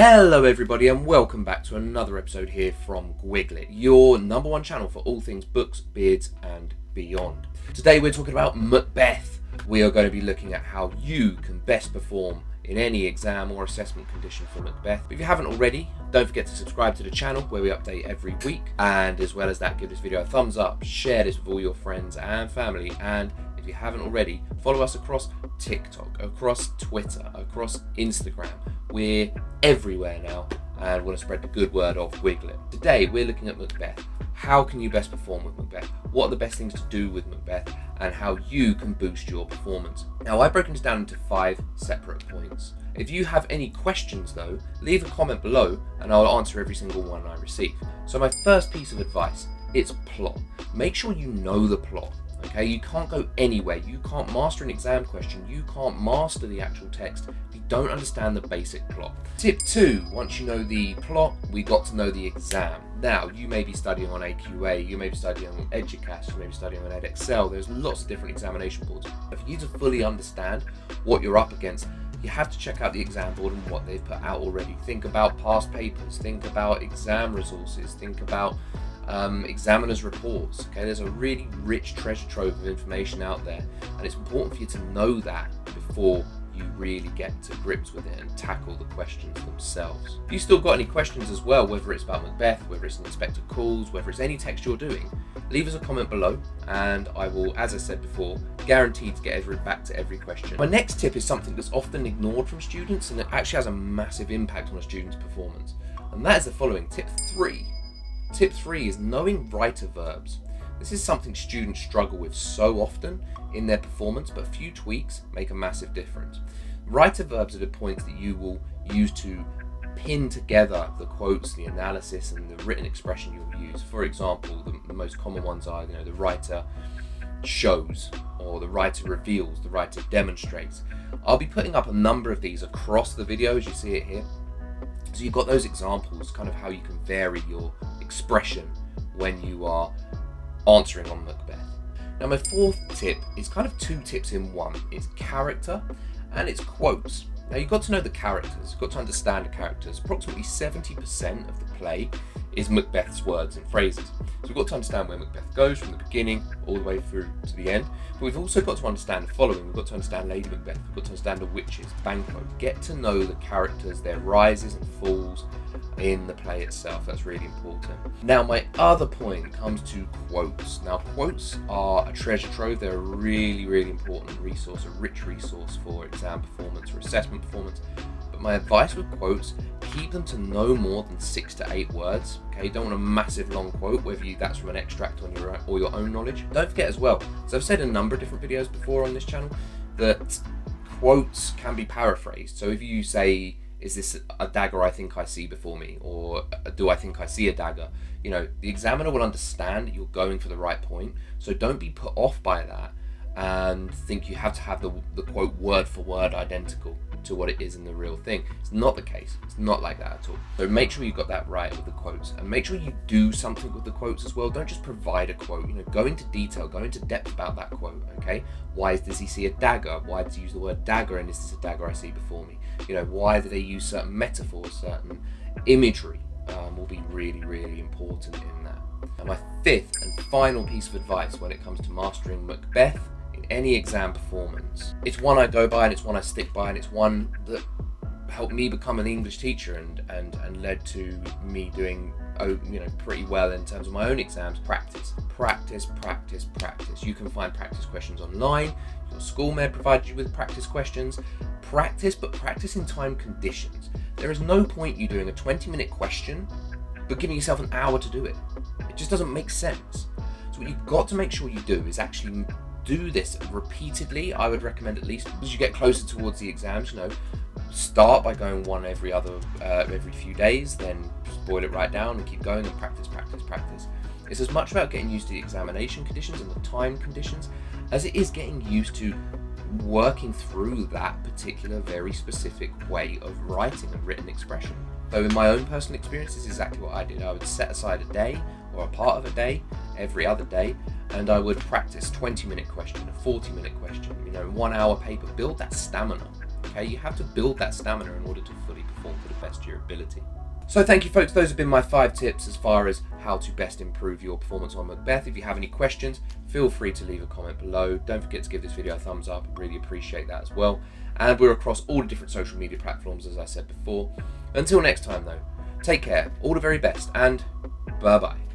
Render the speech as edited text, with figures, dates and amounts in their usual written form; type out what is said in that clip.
Hello everybody and welcome back to another episode here from GuigLit, your number one channel for all things books, beards and beyond. Today we're talking about Macbeth. We are going to be looking at how you can best perform in any exam or assessment condition for Macbeth. If you haven't already, don't forget to subscribe to the channel where we update every week, and as well as that, give this video a thumbs up, share this with all your friends and family, and if you haven't already, follow us across TikTok, across Twitter, across Instagram. We're everywhere now and want to spread the good word of GuigLit. Today we're looking at Macbeth. How can you best perform with Macbeth? What are the best things to do with Macbeth? And how you can boost your performance. Now I've broken this down into 5 separate points. If you have any questions though, leave a comment below and I'll answer every single one I receive. So my first piece of advice, it's plot. Make sure you know the plot. Okay, you can't go anywhere. You can't master an exam question. You can't master the actual text if you don't understand the basic plot. Tip 2, once you know the plot, we got to know the exam. Now, you may be studying on AQA, you may be studying on Educast, you may be studying on EdXL. There's lots of different examination boards. But for you to fully understand what you're up against, you have to check out the exam board and what they've put out already. Think about past papers, think about exam resources, think about examiners' reports. Okay, there's a really rich treasure trove of information out there, and it's important for you to know that before you really get to grips with it and tackle the questions themselves. If you've still got any questions as well, whether it's about Macbeth, whether it's an inspector calls, whether it's any text you're doing, leave us a comment below and I will, as I said before, guarantee to get back to every question. My next tip is something that's often ignored from students and it actually has a massive impact on a student's performance, and that is the following. Tip 3. Tip 3 is knowing writer verbs. This is something students struggle with so often in their performance, but a few tweaks make a massive difference. Writer verbs are the points that you will use to pin together the quotes, the analysis, and the written expression you'll use. For example, the most common ones are, the writer shows, or the writer reveals, the writer demonstrates. I'll be putting up a number of these across the video as you see it here. So you've got those examples, kind of how you can vary your expression when you are answering on Macbeth. Now my 4th tip is kind of 2 tips in one. It's character and it's quotes. Now you've got to know the characters, you've got to understand the characters. Approximately 70% of the play is Macbeth's words and phrases. So we've got to understand where Macbeth goes from the beginning all the way through to the end. But we've also got to understand the following. We've got to understand Lady Macbeth, we've got to understand the witches, Banquo. Get to know the characters, their rises and falls in the play itself. That's really important. Now my other point comes to quotes. Now quotes are a treasure trove. They're a really, really important resource, a rich resource for exam performance or assessment performance. But my advice with quotes, keep them to no more than 6 to 8 words. Okay, you don't want a massive long quote, whether that's from an extract on your own, or your own knowledge. Don't forget as well, as I've said in a number of different videos before on this channel, that quotes can be paraphrased. So if you say, is this a dagger I think I see before me, or do I think I see a dagger? The examiner will understand that you're going for the right point, so don't be put off by that and think you have to have the quote word for word identical to what it is in the real thing. It's not the case. It's not like that at all. So make sure you got that right with the quotes, and make sure you do something with the quotes as well. Don't just provide a quote. Go into detail, go into depth about that quote. Okay, why does he see a dagger? Why does he use the word dagger, and is this a dagger I see before me? Why do they use certain metaphors, certain imagery? Will be really, really important in that. And my 5th and final piece of advice when it comes to mastering Macbeth in any exam performance, it's one I go by and it's one I stick by, and it's one that helped me become an English teacher and led to me doing pretty well in terms of my own exams. Practice. You can find practice questions online. Your school may provide you with practice questions. Practice, but practice in time conditions. There is no point you doing a 20-minute question but giving yourself an hour to do it. It just doesn't make sense. So what you've got to make sure you do is actually do this repeatedly. I would recommend, at least as you get closer towards the exams, start by going one every few days, then just boil it right down and keep going and practice. It's as much about getting used to the examination conditions and the time conditions as it is getting used to working through that particular very specific way of writing and written expression. So in my own personal experience, this is exactly what I did. I would set aside a day or a part of a day every other day, and I would practice 20-minute question, a 40-minute question, 1 hour paper. Build that stamina. okay? You have to build that stamina in order to fully perform to the best of your ability. So thank you, folks. Those have been my 5 tips as far as how to best improve your performance on Macbeth. If you have any questions, feel free to leave a comment below. Don't forget to give this video a thumbs up. I'd really appreciate that as well. And we're across all the different social media platforms, as I said before. Until next time, though, take care, all the very best, and bye-bye.